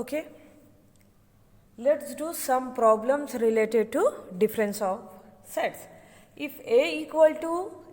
Okay, let's do some problems related to difference of sets. If A equal to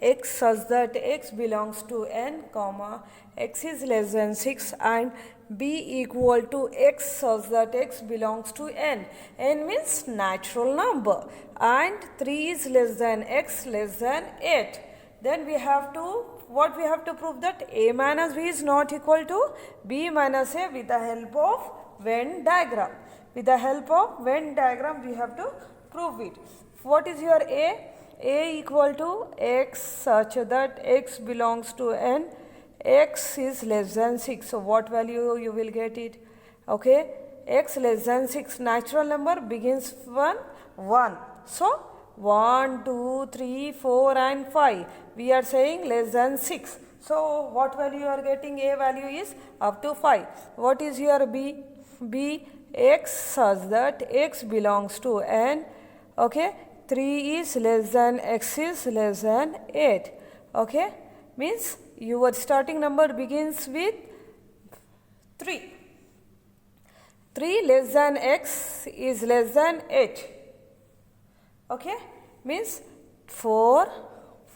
x such that x belongs to n, comma, x is less than 6 and b equal to x such that x belongs to n. N means natural number and 3 is less than x less than 8. Then we have to, what we have to prove that a minus b is not equal to b minus a with the help of Venn diagram. With the help of Venn diagram we have to prove it. What is your a? A equal to x such that x belongs to n, x is less than 6. So what value you will get it? Okay, x less than 6, natural number begins from 1. So 1, 2, 3, 4 and 5. We are saying less than 6. So what value you are getting? A value is up to 5. What is your b? B, x such that x belongs to n. Okay, 3 is less than x is less than 8. Okay, means your starting number begins with 3. 3 less than x is less than 8. Okay, means 4,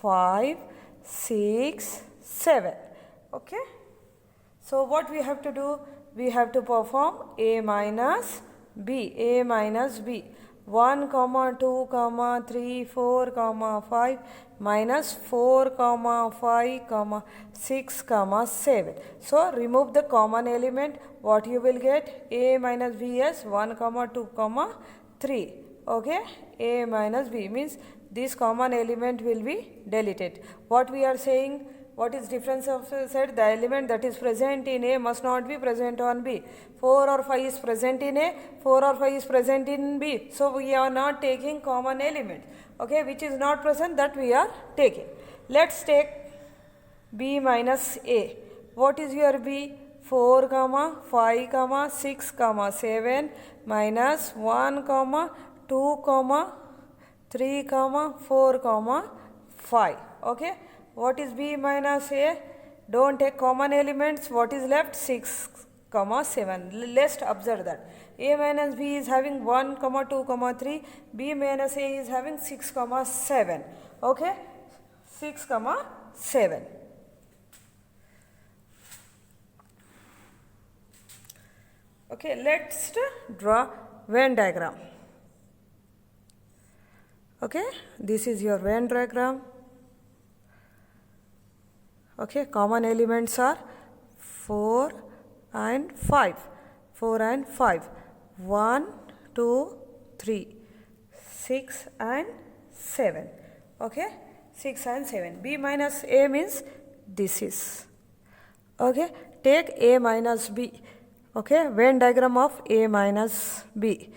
5, 6, 7. Okay, so what we have to do? We have to perform a minus b, a minus b. 1, 2, 3, 4, 5 minus 4, 5, 6, 7. So remove the common element. What you will get? A minus b as 1, 2, 3. Okay, a minus b means this common element will be deleted. What we are saying? What is difference of set? The element that is present in A must not be present on B. 4 or 5 is present in A, 4 or 5 is present in B. So we are not taking common element. Okay, which is not present, that we are taking. Let's take B minus A. What is your B? 4, 5, 6, 7 minus 1, 2, 3, 4, 5. Okay. What is b minus a? Don't take common elements. What is left? 6, 7. Let's observe that. A minus b is having 1, 2, 3. B minus a is having 6, 7. Okay? 6, 7. Okay, let's draw Venn diagram. Okay, this is your Venn diagram. Okay, common elements are 4 and 5. 4 and 5. 1, 2, 3. 6 and 7. Okay, 6 and 7. B minus A means this is. Okay, take A minus B. Okay, Venn diagram of A minus B.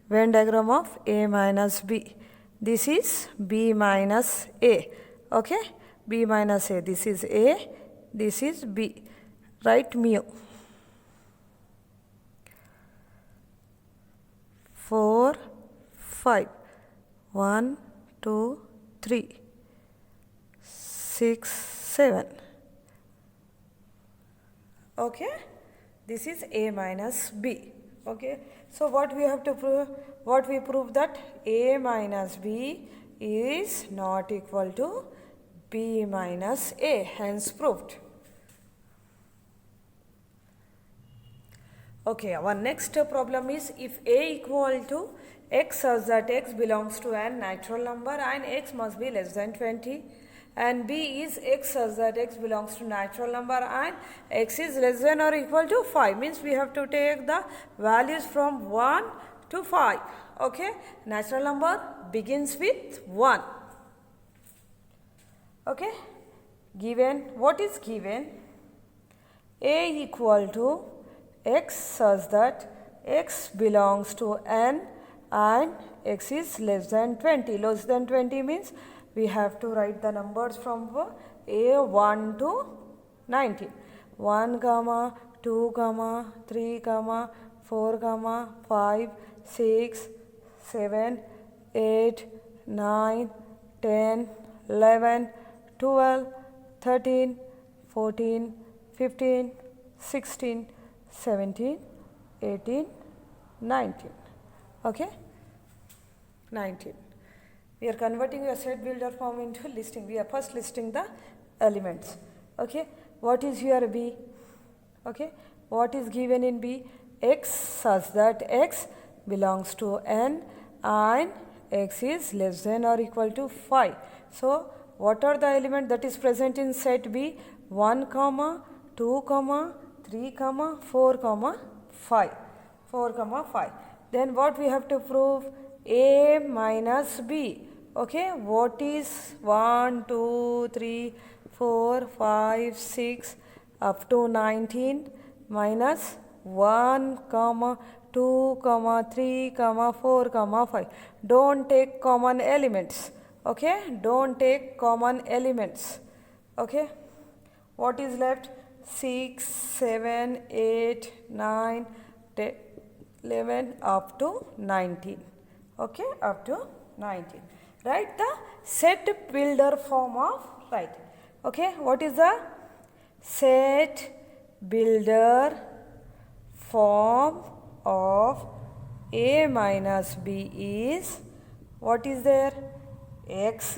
Venn diagram of A minus B. This is B minus A. Okay. B minus A, this is A, this is B. Write mu. 4, 5, 1, 2, 3, 6, 7. Okay, this is A minus B. Okay, so what we have to prove? What we prove that A minus B is not equal to B minus A, hence proved. Okay, our next problem is if A equal to x such that x belongs to an natural number and x must be less than 20, and B is x such that x belongs to natural number and x is less than or equal to 5, means we have to take the values from 1 to 5. Okay, natural number begins with 1. Okay, given, what is given? A equal to x such that x belongs to n and x is less than 20. Less than 20 means we have to write the numbers from A1 to 19. 1, 2, 3, 4, 5, 6, 7, 8, 9, 10, 11, 12, 13, 14, 15, 16, 17, 18, 19. Okay, 19. We are converting your set builder form into listing. We are first listing the elements. Okay, what is your B? Okay, what is given in B? X such that X belongs to N and X is less than or equal to 5. So, what are the elements that is present in set B? 1, 2, 3, 4, 5. 4, 5. Then what we have to prove? A minus B. Okay, what is 1, 2, 3, 4, 5, 6 up to 19 minus 1, 2, 3, 4, 5. Don't take common elements. Okay, don't take common elements. Okay, what is left? 6, 7, 8, 9, 10, 11 up to 19. Okay, up to 19. Write the set builder form of right. Okay, what is the set builder form of A minus B is, what is there? X.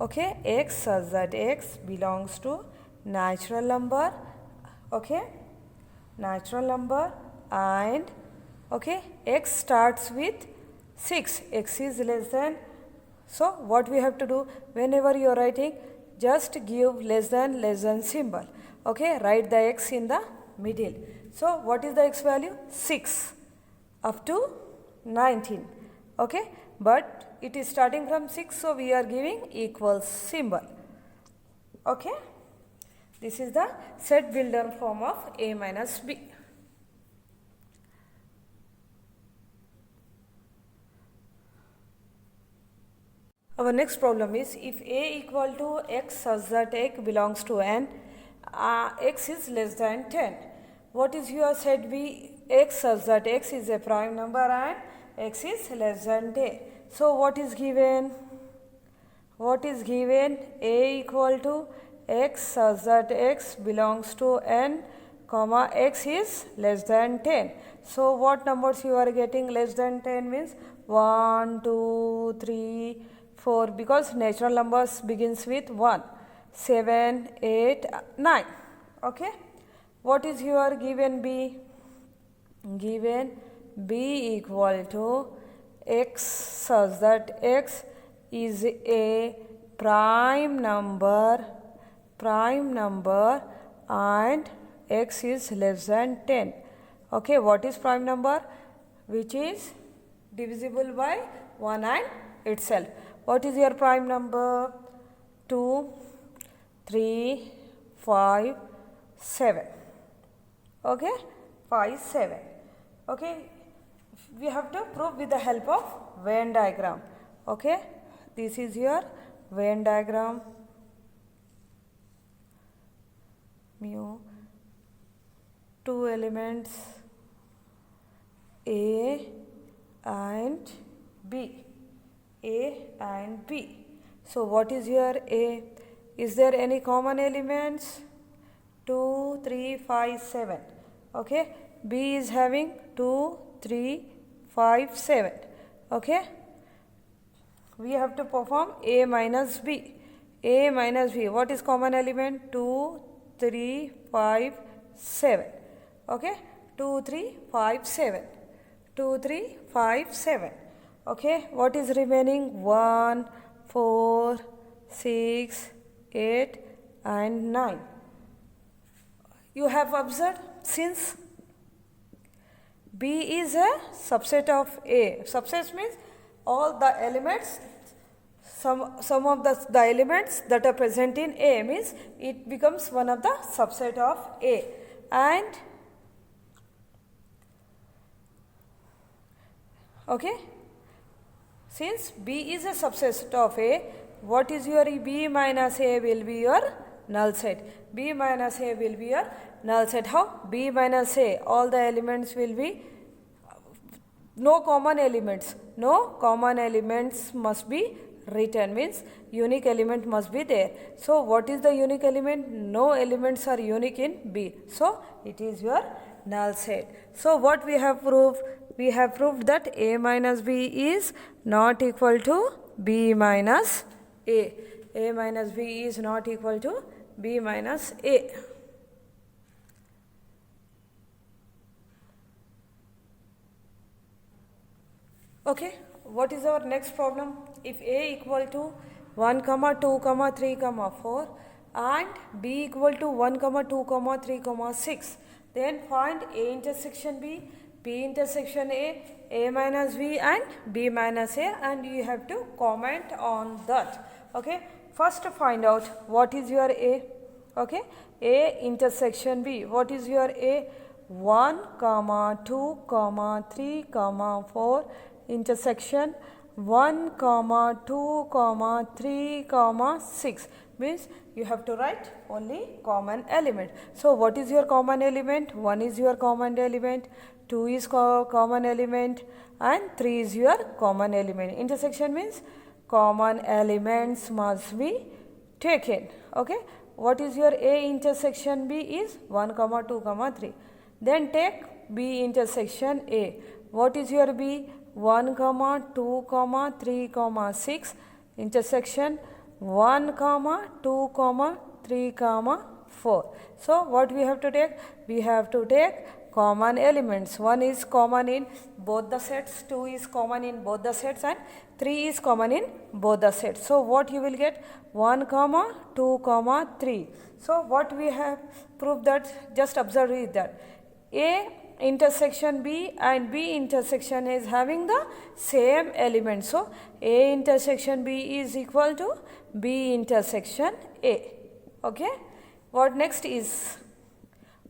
Okay, X such that X belongs to natural number. Okay, natural number, and okay, X starts with 6. X is less than. So, what we have to do? Whenever you are writing, just give less than symbol. Okay, write the X in the middle. So, what is the X value? 6 up to 19. Okay, but it is starting from 6, so we are giving equals symbol. Okay, this is the set builder form of A minus B. Our next problem is, if A equal to X such that X belongs to N, X is less than 10. What is your set B? X such that X is a prime number and X is less than 10. So, what is given? What is given? A equal to X such that X belongs to N, X is less than 10. So, what numbers you are getting? Less than 10 means 1, 2, 3, 4, because natural numbers begins with 1, 7, 8, 9. Okay, what is your given B? Given B equal to X such that X is a prime number and X is less than 10. Okay, what is prime number? Which is divisible by 1 and itself. What is your prime number? 2, 3, 5, 7. Okay, 5, 7. Okay, we have to prove with the help of Venn diagram. Okay, this is your Venn diagram. Mu, two elements A and B. A and B. So, what is your A? Is there any common elements? 2, 3, 5, 7. Okay. B is having 2, 3, 5, 7. Okay. We have to perform A minus B. A minus B. What is common element? 2, 3, 5, 7. Okay. 2, 3, 5, 7. 2, 3, 5, 7. Okay, what is remaining? 1, 4, 6, 8 and 9. You have observed, since B is a subset of A. Subset means all the elements, some of the elements that are present in A, means it becomes one of the subset of A. And okay, since B is a subset of A, what is your B minus A will be your null set. B minus A will be your null set. How? B minus A, all the elements will be no common elements. No common elements must be written, means unique element must be there. So, what is the unique element? No elements are unique in B. So, it is your null set. So what we have proved? We have proved that A minus B is not equal to B minus A. A minus B is not equal to B minus A. Okay, what is our next problem? If A equal to 1, 2, 3, 4 and B equal to 1, 2, 3, 6, then find A intersection B, B intersection A minus B and B minus A, and you have to comment on that. Okay, first find out what is your A. Okay, A intersection B. What is your A? 1, 2, 3, 4 intersection 1, 2, 3, 6 means you have to write only common element. So what is your common element? 1 is your common element, 2 is common element and 3 is your common element. Intersection means common elements must be taken. Okay, what is your A intersection B is 1, 2, 3. Then take B intersection A. What is your B? 1, 2, 3, 6 intersection 1, 2, 3, 4. So what we have to take? We have to take common elements. 1 is common in both the sets, 2 is common in both the sets and 3 is common in both the sets. So what you will get? 1, 2, 3. So what we have proved that, just observe is that A intersection B and B intersection is having the same element. So A intersection B is equal to B intersection A. Okay, what next is?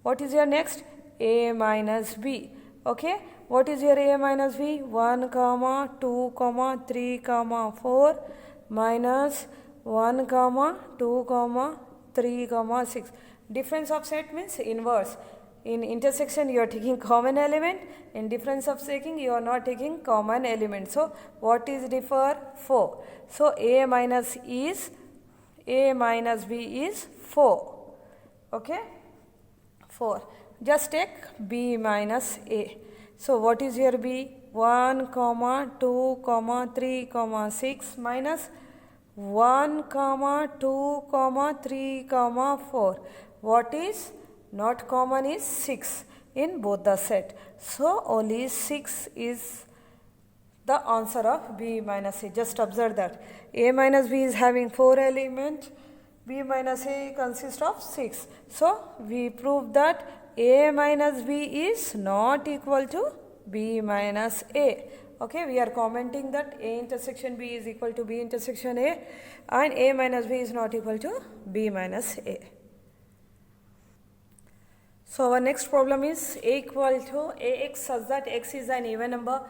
What is your next? A minus B. Okay, what is your A minus B? 1, 2, 3, 4 minus 1, 2, 3, 6. Difference of set means inverse. In intersection you are taking common element, in difference of taking you are not taking common element. So what is differ? 4. So A minus B is 4. Okay, 4. Just take B minus A. So what is your B? 1, 2, 3, 6 minus 1, 2, 3, 4. What is not common is 6 in both the set. So only 6 is the answer of B minus A. Just observe that A minus B is having 4 elements, B minus A consists of 6. So we prove that A minus B is not equal to B minus A. Okay, we are commenting that A intersection B is equal to B intersection A and A minus B is not equal to B minus A. So our next problem is A equal to Ax such that x is an even number,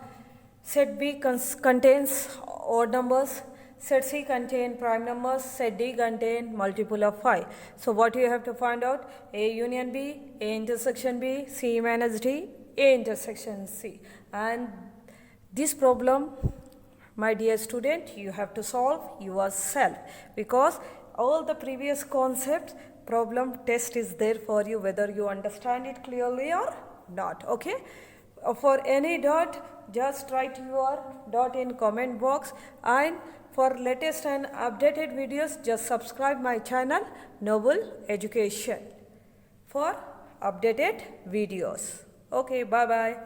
set B contains odd numbers, set C contain prime numbers, set D contain multiple of 5. So what you have to find out? A union B, A intersection B, C minus D, A intersection C. And this problem, my dear student, you have to solve yourself, because all the previous concepts problem test is there for you, whether you understand it clearly or not. Okay, for any doubt, just write your doubt in comment box, and for latest and updated videos, just subscribe my channel Noble Education for updated videos. Okay, bye bye.